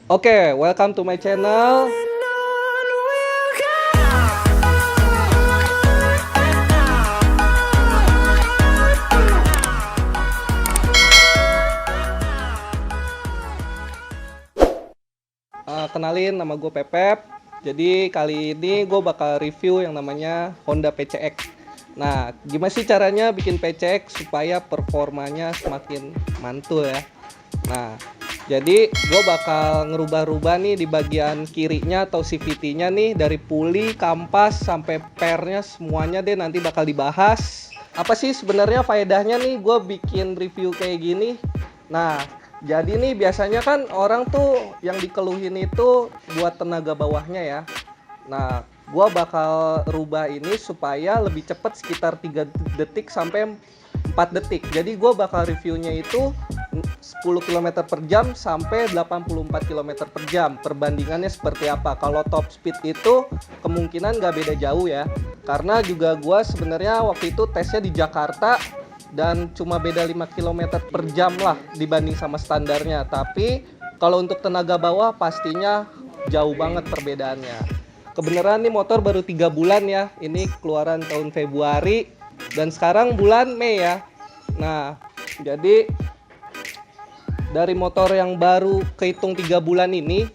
Oke, welcome to my channel. Kenalin, nama gue Pepep. Jadi kali ini gue bakal review yang namanya Honda PCX. Nah, gimana sih caranya bikin PCX supaya performanya semakin mantul ya? Nah, jadi gue bakal ngerubah-rubah nih di bagian kirinya atau CVT-nya nih, dari puli, kampas, sampai pernya semuanya deh nanti bakal dibahas. Apa sih sebenarnya faedahnya nih gue bikin review kayak gini? Nah, jadi nih biasanya kan orang tuh yang dikeluhin itu buat tenaga bawahnya ya. Nah, gua bakal rubah ini supaya lebih cepat, sekitar 3 detik sampai 4 detik. Jadi gua bakal reviewnya itu 10 km per jam sampai 84 km per jam. Perbandingannya seperti apa? Kalau top speed itu kemungkinan nggak beda jauh ya. Karena juga gua sebenarnya waktu itu tesnya di Jakarta dan cuma beda 5 km per jam lah dibanding sama standarnya. Tapi kalau untuk tenaga bawah pastinya jauh banget perbedaannya. Kebenaran nih motor baru 3 bulan ya. Ini keluaran tahun Februari dan sekarang bulan Mei ya. Nah, jadi dari motor yang baru kehitung 3 bulan ini,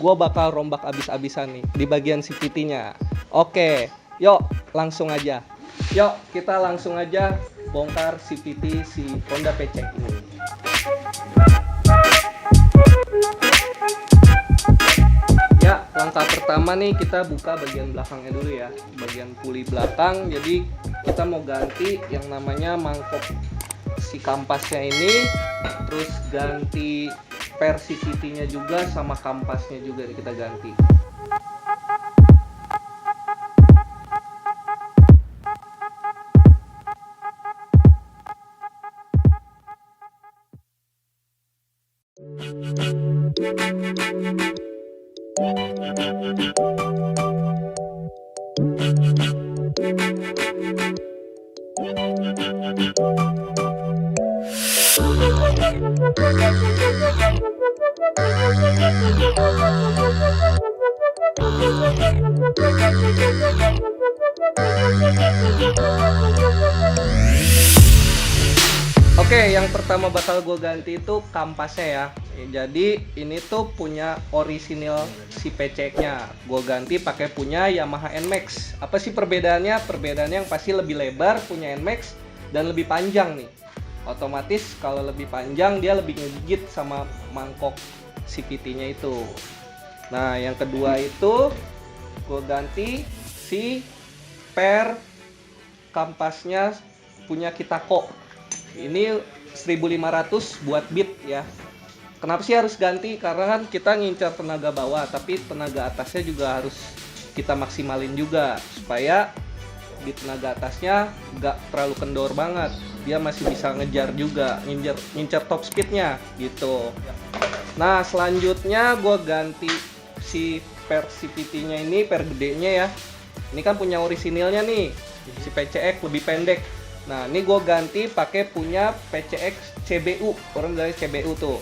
gua bakal rombak abis-abisan nih di bagian CVT-nya. Oke, yuk langsung aja. Yuk kita langsung aja bongkar CVT si Honda PCX ini. Ya, langkah pertama nih kita buka bagian belakangnya dulu ya, bagian puli belakang. Jadi kita mau ganti yang namanya mangkok si kampasnya ini, terus ganti per CVT-nya juga sama kampasnya juga kita ganti. Oke, yang pertama bakal gue ganti itu kampasnya ya. Jadi ini tuh punya orisinil si PCX-nya. Gue ganti pakai punya Yamaha NMAX. Apa sih perbedaannya? Perbedaannya yang pasti lebih lebar punya NMAX dan lebih panjang nih. Otomatis kalau lebih panjang dia lebih ngegigit sama mangkok CVT-nya itu. Nah, yang kedua itu gue ganti si per kampasnya punya Kitako. Ini 1500 buat beat ya. Kenapa sih harus ganti? Karena kan kita ngincar tenaga bawah, tapi tenaga atasnya juga harus kita maksimalin juga supaya di tenaga atasnya nggak terlalu kendor banget. Dia masih bisa ngejar juga, ngincar top speednya gitu. Nah, selanjutnya gue ganti si per CVT-nya ini, per gedenya ya. Ini kan punya orisinilnya nih, si PCX lebih pendek. Nah, ini gue ganti pakai punya PCX CBU, orang dari CBU tuh.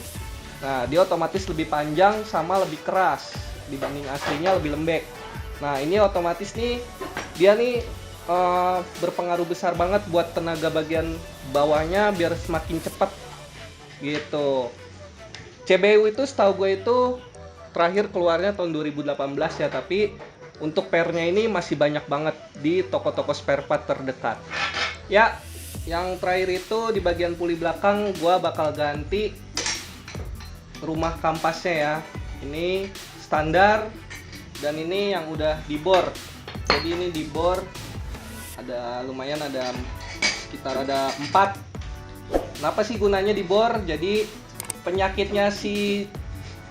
Nah, dia otomatis lebih panjang sama lebih keras dibanding aslinya, lebih lembek. Nah, ini otomatis nih dia nih berpengaruh besar banget buat tenaga bagian bawahnya biar semakin cepat gitu. CBU itu setahu gue itu terakhir keluarnya tahun 2018 ya, tapi untuk pernya ini masih banyak banget di toko-toko spare part terdekat. Ya, yang terakhir itu di bagian puli belakang gua bakal ganti rumah kampasnya ya. Ini standar dan ini yang udah dibor. Jadi ini dibor ada lumayan, ada sekitar ada 4. Kenapa sih gunanya dibor? Jadi penyakitnya si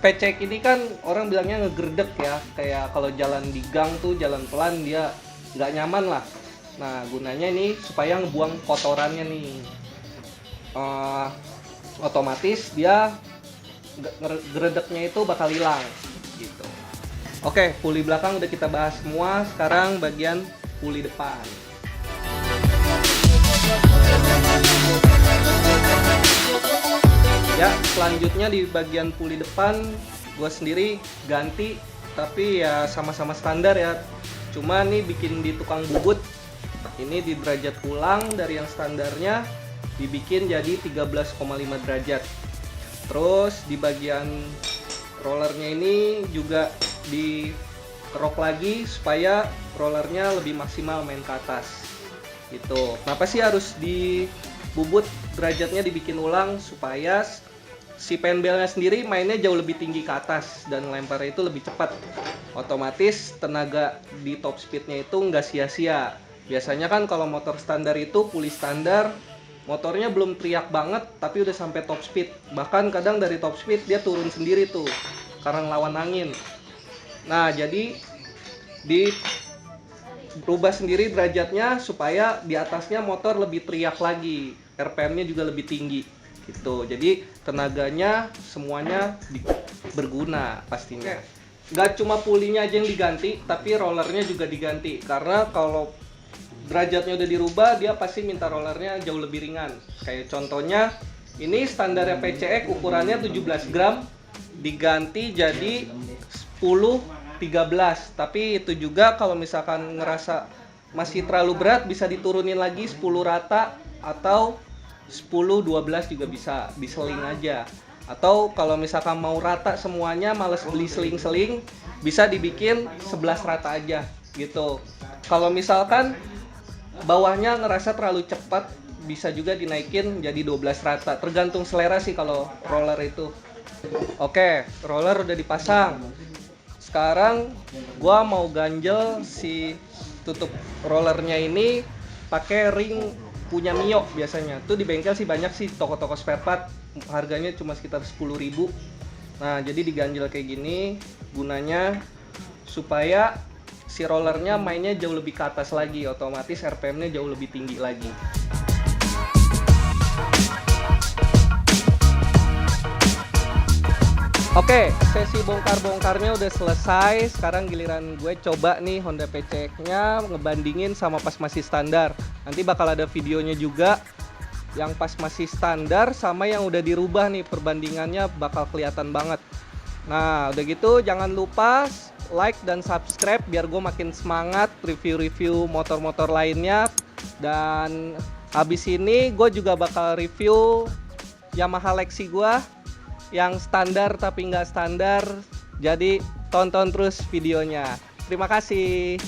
PCX ini kan orang bilangnya ngegerdek ya, kayak kalau jalan di gang tuh jalan pelan dia nggak nyaman lah. Nah, gunanya ini supaya ngebuang kotorannya nih. Otomatis dia geredeknya itu bakal hilang gitu. Oke, puli belakang udah kita bahas semua. Sekarang bagian puli depan. Ya, selanjutnya di bagian puli depan gue sendiri ganti, tapi ya sama-sama standar ya. Cuma nih bikin di tukang bubut, ini di derajat ulang dari yang standarnya dibikin jadi 13,5 derajat. Terus di bagian rollernya ini juga dikerok lagi supaya rollernya lebih maksimal main ke atas gitu. Kenapa sih harus di bubut derajatnya dibikin ulang? Supaya si penbelnya sendiri mainnya jauh lebih tinggi ke atas dan lemparnya itu lebih cepat. Otomatis tenaga di top speednya itu nggak sia-sia. Biasanya kan kalau motor standar itu puli standar, motornya belum teriak banget tapi udah sampai top speed. Bahkan kadang dari top speed dia turun sendiri tuh karena lawan angin. Nah, jadi berubah sendiri derajatnya supaya di atasnya motor lebih teriak lagi, RPM-nya juga lebih tinggi gitu. Jadi tenaganya semuanya berguna pastinya. Gak cuma pulinya aja yang diganti, tapi rollernya juga diganti. Karena kalau derajatnya udah dirubah, dia pasti minta rollernya jauh lebih ringan. Kayak contohnya, ini standarnya PCX ukurannya 17 gram, diganti jadi 10-13. Tapi itu juga kalau misalkan ngerasa masih terlalu berat, bisa diturunin lagi 10 rata atau 10-12 juga bisa, diseling aja. Atau kalau misalkan mau rata semuanya, males beli seling-seling, bisa dibikin 11 rata aja gitu. Kalau misalkan bawahnya ngerasa terlalu cepat, bisa juga dinaikin jadi 12 rata, tergantung selera sih kalau roller itu. Oke, roller udah dipasang. Sekarang gua mau ganjel si tutup rollernya ini pakai ring punya Mio biasanya. Tuh di bengkel sih banyak sih toko-toko spare part, harganya cuma sekitar 10.000. Nah, jadi diganjel kayak gini gunanya supaya si rollernya mainnya jauh lebih ke atas lagi, otomatis RPM-nya jauh lebih tinggi lagi. Oke, sesi bongkar-bongkarnya udah selesai. Sekarang giliran gue coba nih Honda PCX-nya ngebandingin sama pas masih standar. Nanti bakal ada videonya juga yang pas masih standar sama yang udah dirubah nih, perbandingannya bakal kelihatan banget. Nah, udah gitu jangan lupa like dan subscribe biar gue makin semangat review-review motor-motor lainnya. Dan habis ini gue juga bakal review Yamaha Lexi gue yang standar tapi nggak standar. Jadi tonton terus videonya. Terima kasih.